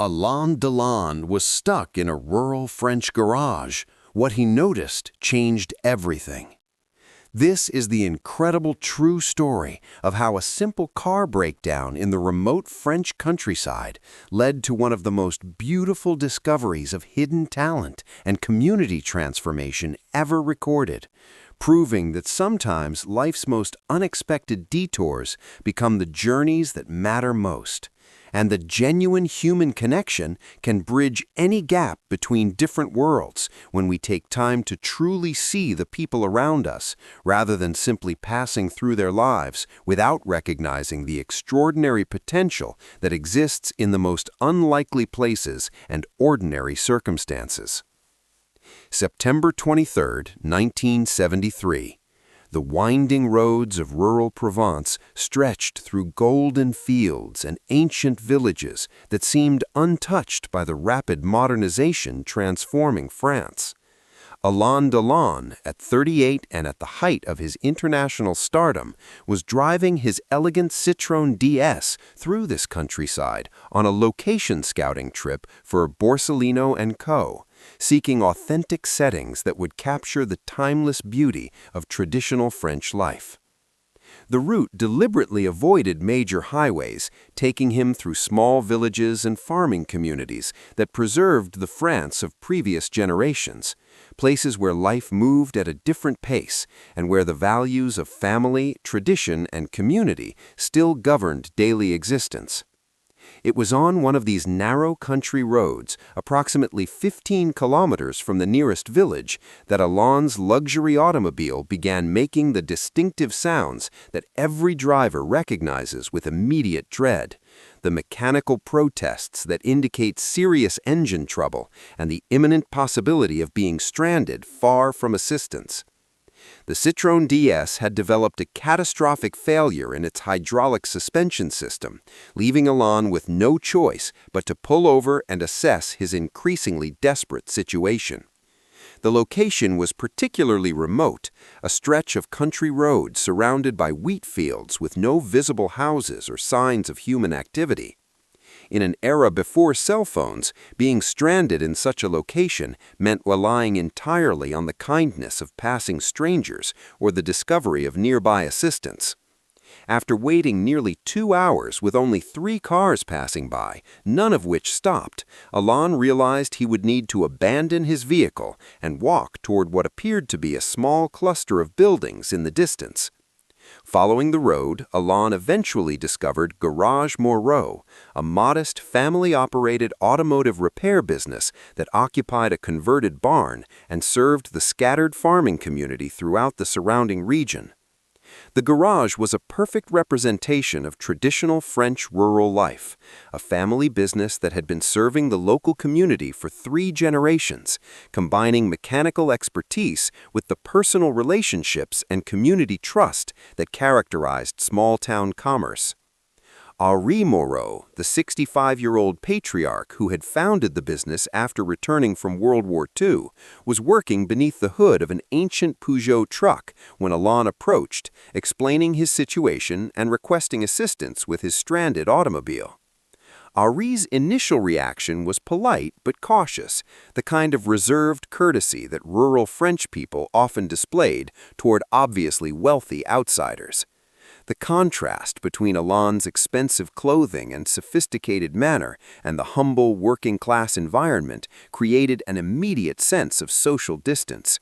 Alain Delon was stuck in a rural French garage. What he noticed changed everything. This is the incredible true story of how a simple car breakdown in the remote French countryside led to one of the most beautiful discoveries of hidden talent and community transformation ever recorded, proving that sometimes life's most unexpected detours become the journeys that matter most, and that genuine human connection can bridge any gap between different worlds when we take time to truly see the people around us rather than simply passing through their lives without recognizing the extraordinary potential that exists in the most unlikely places and ordinary circumstances. September 23, 1973. The winding roads of rural Provence stretched through golden fields and ancient villages that seemed untouched by the rapid modernization transforming France. Alain Delon, at 38 and at the height of his international stardom, was driving his elegant Citroën DS through this countryside on a location scouting trip for Borsellino & Co., seeking authentic settings that would capture the timeless beauty of traditional French life. The route deliberately avoided major highways, taking him through small villages and farming communities that preserved the France of previous generations, places where life moved at a different pace and where the values of family, tradition, and community still governed daily existence. It was on one of these narrow country roads, approximately 15 kilometers from the nearest village, that Alain's luxury automobile began making the distinctive sounds that every driver recognizes with immediate dread, the mechanical protests that indicate serious engine trouble and the imminent possibility of being stranded far from assistance. The Citroën DS had developed a catastrophic failure in its hydraulic suspension system, leaving Alain with no choice but to pull over and assess his increasingly desperate situation. The location was particularly remote, a stretch of country road surrounded by wheat fields with no visible houses or signs of human activity. In an era before cell phones, being stranded in such a location meant relying entirely on the kindness of passing strangers or the discovery of nearby assistance. After waiting nearly 2 hours with only 3 cars passing by, none of which stopped, Alain realized he would need to abandon his vehicle and walk toward what appeared to be a small cluster of buildings in the distance. Following the road, Alain eventually discovered Garage Moreau, a modest family-operated automotive repair business that occupied a converted barn and served the scattered farming community throughout the surrounding region. The garage was a perfect representation of traditional French rural life, a family business that had been serving the local community for 3 generations, combining mechanical expertise with the personal relationships and community trust that characterized small-town commerce. Henri Moreau, the 65-year-old patriarch who had founded the business after returning from World War II, was working beneath the hood of an ancient Peugeot truck when Alain approached, explaining his situation and requesting assistance with his stranded automobile. Henri's initial reaction was polite but cautious, the kind of reserved courtesy that rural French people often displayed toward obviously wealthy outsiders. The contrast between Alain's expensive clothing and sophisticated manner and the humble working-class environment created an immediate sense of social distance.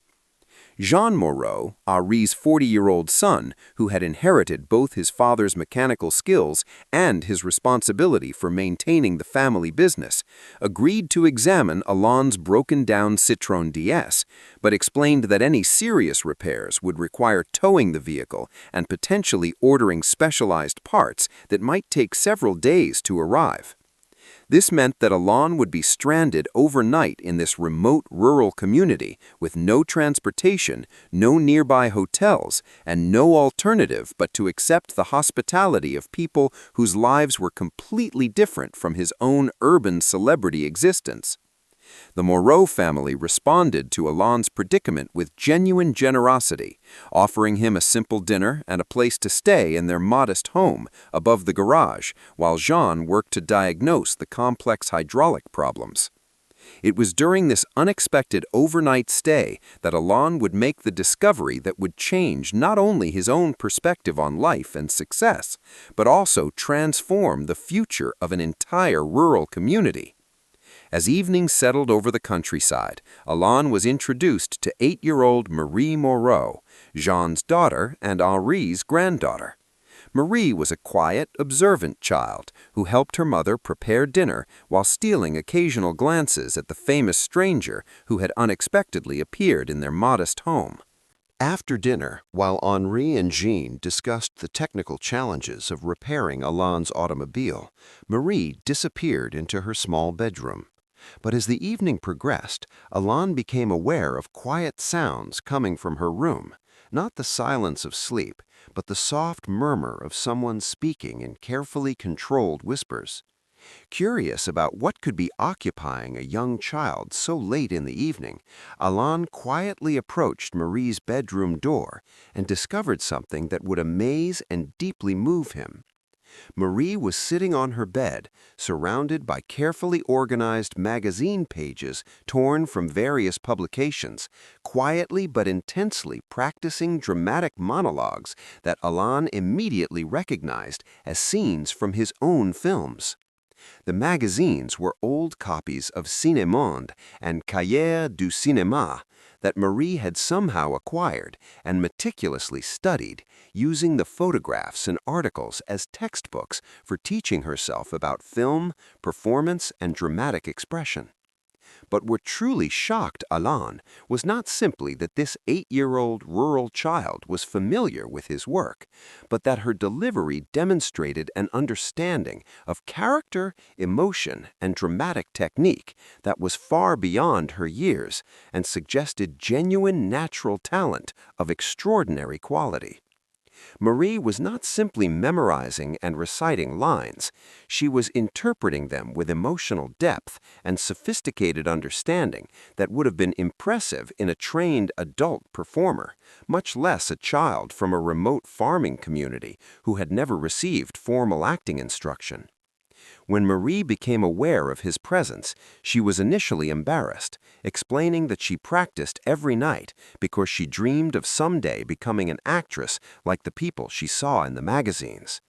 Jean Moreau, Henri's 40-year-old son, who had inherited both his father's mechanical skills and his responsibility for maintaining the family business, agreed to examine Alain's broken-down Citroën DS, but explained that any serious repairs would require towing the vehicle and potentially ordering specialized parts that might take several days to arrive. This meant that Alain would be stranded overnight in this remote rural community with no transportation, no nearby hotels, and no alternative but to accept the hospitality of people whose lives were completely different from his own urban celebrity existence. The Moreau family responded to Alain's predicament with genuine generosity, offering him a simple dinner and a place to stay in their modest home above the garage, while Jean worked to diagnose the complex hydraulic problems. It was during this unexpected overnight stay that Alain would make the discovery that would change not only his own perspective on life and success, but also transform the future of an entire rural community. As evening settled over the countryside, Alain was introduced to 8-year-old Marie Moreau, Jean's daughter and Henri's granddaughter. Marie was a quiet, observant child who helped her mother prepare dinner while stealing occasional glances at the famous stranger who had unexpectedly appeared in their modest home. After dinner, while Henri and Jean discussed the technical challenges of repairing Alain's automobile, Marie disappeared into her small bedroom. But as the evening progressed, Alain became aware of quiet sounds coming from her room, not the silence of sleep, but the soft murmur of someone speaking in carefully controlled whispers. Curious about what could be occupying a young child so late in the evening, Alain quietly approached Marie's bedroom door and discovered something that would amaze and deeply move him. Marie was sitting on her bed, surrounded by carefully organized magazine pages torn from various publications, quietly but intensely practicing dramatic monologues that Alain immediately recognized as scenes from his own films. The magazines were old copies of Cinémonde and Cahiers du Cinéma that Marie had somehow acquired and meticulously studied, using the photographs and articles as textbooks for teaching herself about film, performance, and dramatic expression. But what truly shocked Alain was not simply that this 8-year-old rural child was familiar with his work, but that her delivery demonstrated an understanding of character, emotion, and dramatic technique that was far beyond her years and suggested genuine natural talent of extraordinary quality. Marie was not simply memorizing and reciting lines, she was interpreting them with emotional depth and sophisticated understanding that would have been impressive in a trained adult performer, much less a child from a remote farming community who had never received formal acting instruction. When Marie became aware of his presence, she was initially embarrassed, explaining that she practiced every night because she dreamed of someday becoming an actress like the people she saw in the magazines.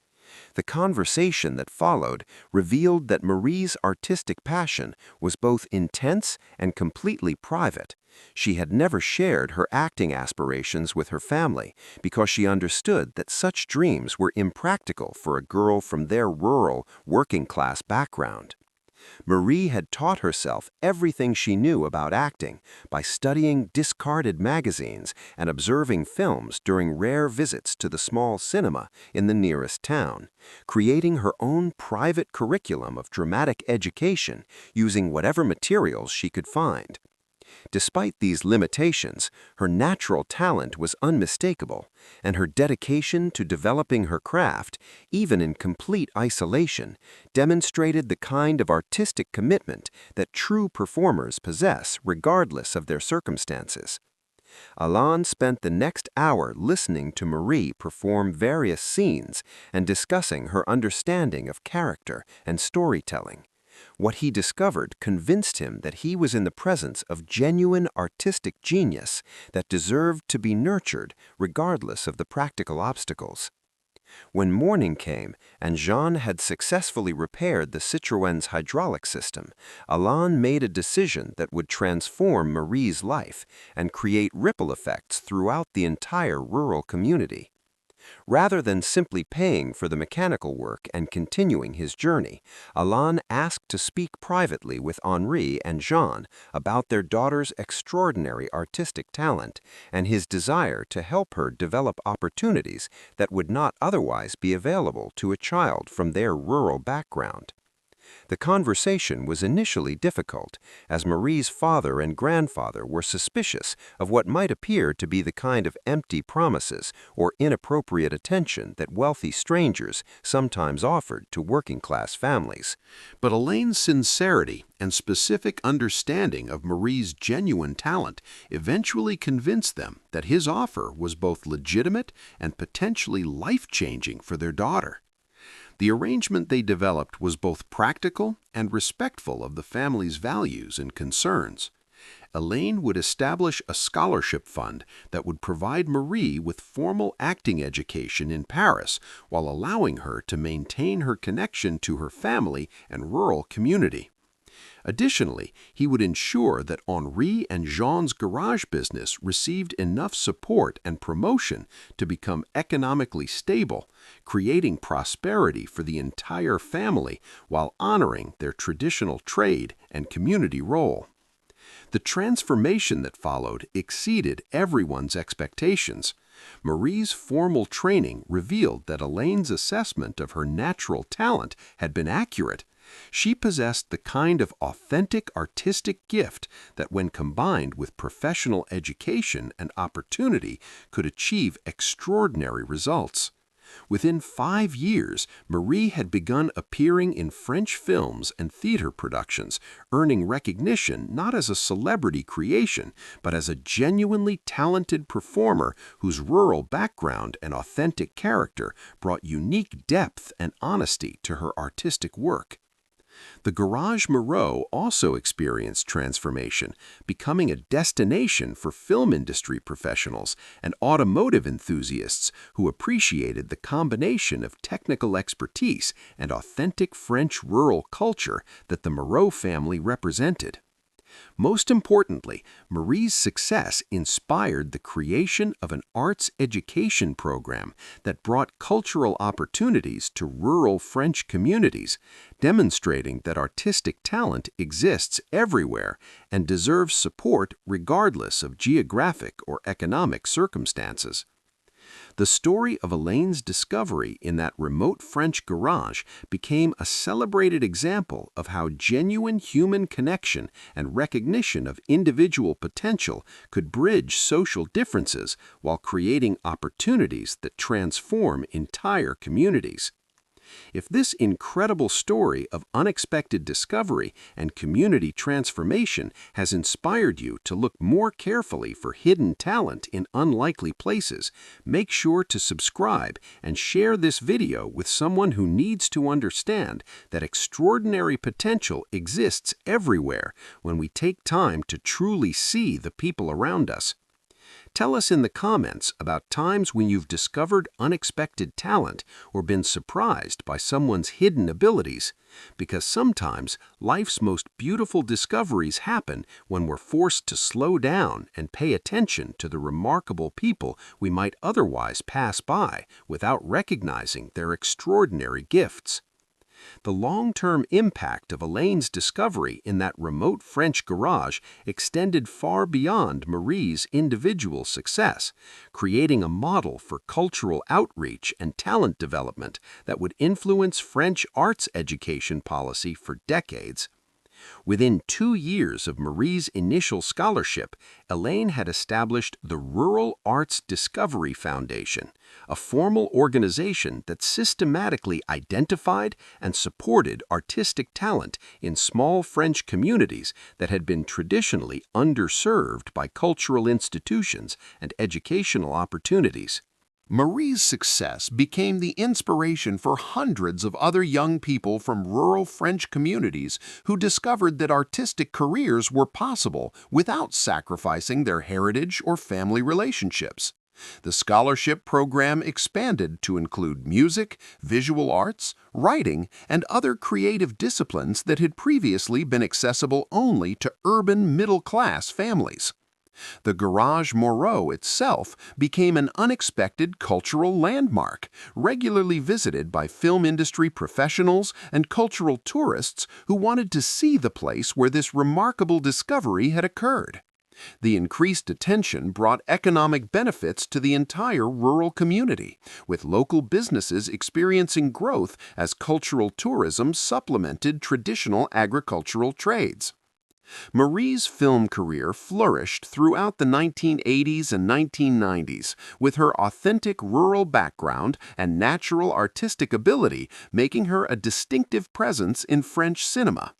The conversation that followed revealed that Marie's artistic passion was both intense and completely private. She had never shared her acting aspirations with her family because she understood that such dreams were impractical for a girl from their rural, working-class background. Marie had taught herself everything she knew about acting by studying discarded magazines and observing films during rare visits to the small cinema in the nearest town, creating her own private curriculum of dramatic education using whatever materials she could find. Despite these limitations, her natural talent was unmistakable, and her dedication to developing her craft, even in complete isolation, demonstrated the kind of artistic commitment that true performers possess regardless of their circumstances. Alain spent the next hour listening to Marie perform various scenes and discussing her understanding of character and storytelling. What he discovered convinced him that he was in the presence of genuine artistic genius that deserved to be nurtured regardless of the practical obstacles. When morning came and Jean had successfully repaired the Citroën's hydraulic system, Alain made a decision that would transform Marie's life and create ripple effects throughout the entire rural community. Rather than simply paying for the mechanical work and continuing his journey, Alain asked to speak privately with Henri and Jean about their daughter's extraordinary artistic talent and his desire to help her develop opportunities that would not otherwise be available to a child from their rural background. The conversation was initially difficult, as Marie's father and grandfather were suspicious of what might appear to be the kind of empty promises or inappropriate attention that wealthy strangers sometimes offered to working-class families. But Elaine's sincerity and specific understanding of Marie's genuine talent eventually convinced them that his offer was both legitimate and potentially life-changing for their daughter. The arrangement they developed was both practical and respectful of the family's values and concerns. Elaine would establish a scholarship fund that would provide Marie with formal acting education in Paris while allowing her to maintain her connection to her family and rural community. Additionally, he would ensure that Henri and Jean's garage business received enough support and promotion to become economically stable, creating prosperity for the entire family while honoring their traditional trade and community role. The transformation that followed exceeded everyone's expectations. Marie's formal training revealed that Elaine's assessment of her natural talent had been accurate. She possessed the kind of authentic artistic gift that, when combined with professional education and opportunity, could achieve extraordinary results. Within 5 years, Marie had begun appearing in French films and theater productions, earning recognition not as a celebrity creation, but as a genuinely talented performer whose rural background and authentic character brought unique depth and honesty to her artistic work. The Garage Moreau also experienced transformation, becoming a destination for film industry professionals and automotive enthusiasts who appreciated the combination of technical expertise and authentic French rural culture that the Moreau family represented. Most importantly, Marie's success inspired the creation of an arts education program that brought cultural opportunities to rural French communities, demonstrating that artistic talent exists everywhere and deserves support regardless of geographic or economic circumstances. The story of Elaine's discovery in that remote French garage became a celebrated example of how genuine human connection and recognition of individual potential could bridge social differences while creating opportunities that transform entire communities. If this incredible story of unexpected discovery and community transformation has inspired you to look more carefully for hidden talent in unlikely places, make sure to subscribe and share this video with someone who needs to understand that extraordinary potential exists everywhere when we take time to truly see the people around us. Tell us in the comments about times when you've discovered unexpected talent or been surprised by someone's hidden abilities, because sometimes life's most beautiful discoveries happen when we're forced to slow down and pay attention to the remarkable people we might otherwise pass by without recognizing their extraordinary gifts. The long-term impact of Elaine's discovery in that remote French garage extended far beyond Marie's individual success, creating a model for cultural outreach and talent development that would influence French arts education policy for decades. Within 2 years of Marie's initial scholarship, Elaine had established the Rural Arts Discovery Foundation, a formal organization that systematically identified and supported artistic talent in small French communities that had been traditionally underserved by cultural institutions and educational opportunities. Marie's success became the inspiration for hundreds of other young people from rural French communities who discovered that artistic careers were possible without sacrificing their heritage or family relationships. The scholarship program expanded to include music, visual arts, writing, and other creative disciplines that had previously been accessible only to urban middle-class families. The Garage Moreau itself became an unexpected cultural landmark, regularly visited by film industry professionals and cultural tourists who wanted to see the place where this remarkable discovery had occurred. The increased attention brought economic benefits to the entire rural community, with local businesses experiencing growth as cultural tourism supplemented traditional agricultural trades. Marie's film career flourished throughout the 1980s and 1990s, with her authentic rural background and natural artistic ability making her a distinctive presence in French cinema.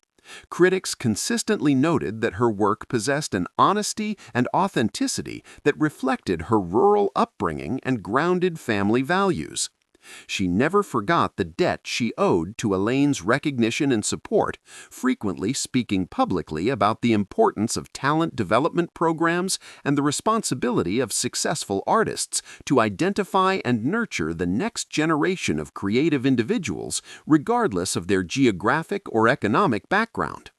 Critics consistently noted that her work possessed an honesty and authenticity that reflected her rural upbringing and grounded family values. She never forgot the debt she owed to Alain's recognition and support, frequently speaking publicly about the importance of talent development programs and the responsibility of successful artists to identify and nurture the next generation of creative individuals, regardless of their geographic or economic background.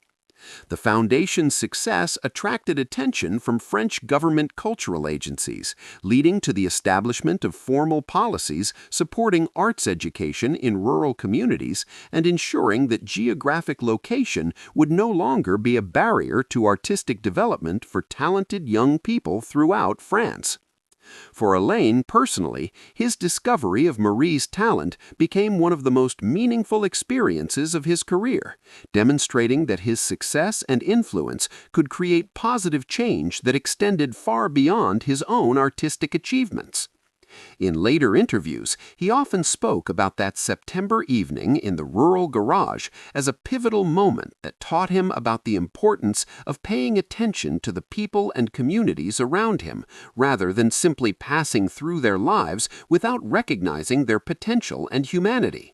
The foundation's success attracted attention from French government cultural agencies, leading to the establishment of formal policies supporting arts education in rural communities and ensuring that geographic location would no longer be a barrier to artistic development for talented young people throughout France. For Alain personally, his discovery of Marie's talent became one of the most meaningful experiences of his career, demonstrating that his success and influence could create positive change that extended far beyond his own artistic achievements. In later interviews, he often spoke about that September evening in the rural garage as a pivotal moment that taught him about the importance of paying attention to the people and communities around him, rather than simply passing through their lives without recognizing their potential and humanity.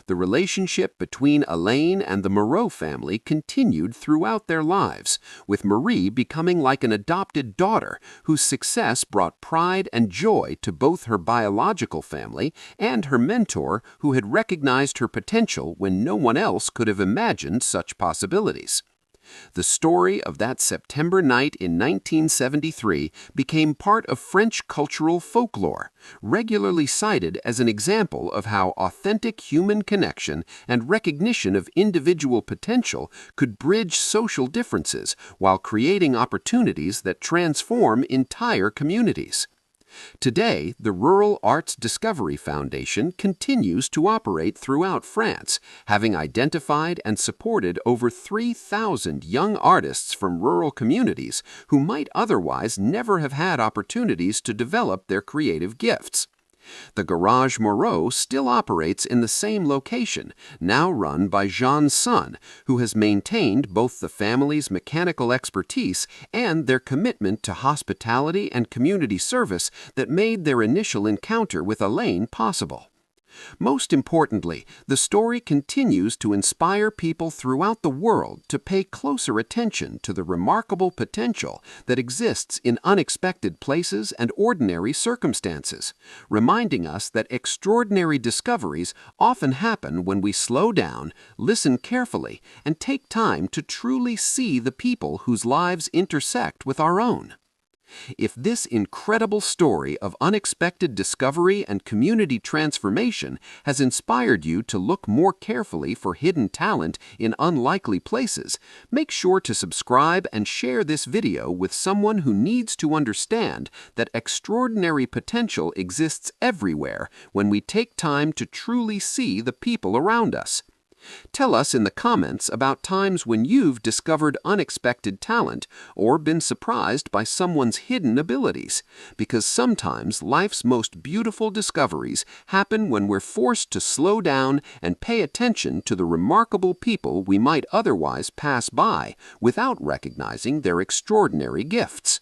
The relationship between Alain and the Moreau family continued throughout their lives, with Marie becoming like an adopted daughter whose success brought pride and joy to both her biological family and her mentor, who had recognized her potential when no one else could have imagined such possibilities. The story of that September night in 1973 became part of French cultural folklore, regularly cited as an example of how authentic human connection and recognition of individual potential could bridge social differences while creating opportunities that transform entire communities. Today, the Rural Arts Discovery Foundation continues to operate throughout France, having identified and supported over 3,000 young artists from rural communities who might otherwise never have had opportunities to develop their creative gifts. The Garage Moreau still operates in the same location, now run by Jean's son, who has maintained both the family's mechanical expertise and their commitment to hospitality and community service that made their initial encounter with Alain possible. Most importantly, the story continues to inspire people throughout the world to pay closer attention to the remarkable potential that exists in unexpected places and ordinary circumstances, reminding us that extraordinary discoveries often happen when we slow down, listen carefully, and take time to truly see the people whose lives intersect with our own. If this incredible story of unexpected discovery and community transformation has inspired you to look more carefully for hidden talent in unlikely places, make sure to subscribe and share this video with someone who needs to understand that extraordinary potential exists everywhere when we take time to truly see the people around us. Tell us in the comments about times when you've discovered unexpected talent or been surprised by someone's hidden abilities, because sometimes life's most beautiful discoveries happen when we're forced to slow down and pay attention to the remarkable people we might otherwise pass by without recognizing their extraordinary gifts.